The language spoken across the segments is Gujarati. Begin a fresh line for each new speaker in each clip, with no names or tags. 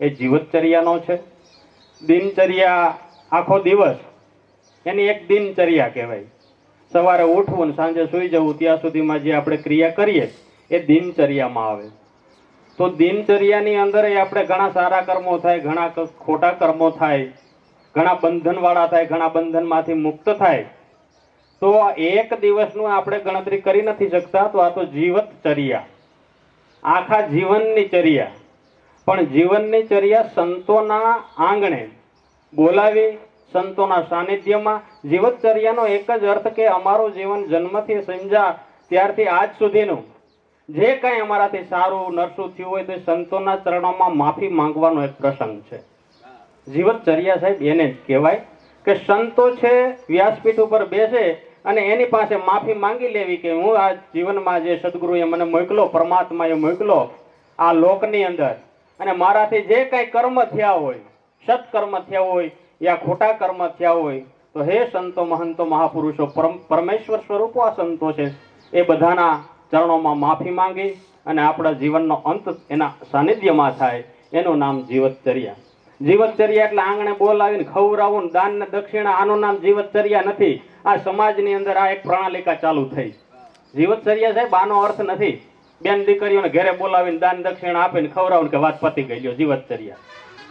એ જીવતચર્યાનો છે. દિનચર્યા આખો દિવસ એની એક દિનચર્યા કહેવાય. સવારે ઉઠવું ને સાંજે સૂઈ જવું ત્યાં સુધીમાં જે આપણે ક્રિયા કરીએ એ દિનચર્યામાં આવે. તો દિનચર્યાની અંદર આપણે ઘણા સારા કર્મો થાય, ઘણા ખોટા કર્મો થાય, ઘણા બંધનવાળા થાય, ઘણા બંધનમાંથી મુક્ત થાય. તો એક દિવસનું આપણે ગણતરી કરી નથી શકતા. તો આ તો જીવતચર્યા, આખા જીવનની ચર્યા. પણ જીવનની ચર્યા સંતોના આંગણે બોલાવી, સંતોના સાનિધ્યમાં. જીવતચર્યાનો એક જ અર્થ કે અમારું જીવન જન્મથી સમજ્યા ત્યારથી આજ સુધીનું જે કંઈ અમારાથી સારું નરસું થયું હોય તો એ સંતોના ચરણોમાં માફી માંગવાનો એક પ્રસંગ છે. જીવતચર્યા સાહેબ એને જ કહેવાય કે સંતો છે વ્યાસપીઠ ઉપર બેસે અને એની પાસે માફી માંગી લેવી કે હું આ જીવનમાં જે સદગુરુએ મને મોકલો, પરમાત્માએ મોકલો આ લોકની અંદર, અને મારાથી જે કંઈ કર્મ થયા હોય, સત્કર્મ થયા હોય યા ખોટા કર્મ થયા હોય, તો હે સંતો મહંતો મહાપુરુષો, પરમેશ્વર સ્વરૂપો આ સંતો છે, એ બધાના ચરણોમાં માફી માંગી અને આપણા જીવનનો અંત એના સાનિધ્યમાં થાય. એનું નામ જીવતચર્યા. જીવતચર્યા એટલે આંગણે બોલાવીને ખવડાવવું, દાન ને દક્ષિણા, આનું નામ જીવતચર્યા નથી. આ સમાજની અંદર આ એક પ્રણાલિકા ચાલુ થઈ. જીવતચર્યા સાહેબ આનો અર્થ નથી બેન દીકરીઓને ઘરે બોલાવીને દાન દક્ષિણા આપીને ખવડાવીને કે વાત પતી ગઈ લ્યો જીવતચર્યા,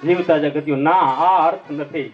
જીવતા જગત્યું. ના, આ અર્થ નથી.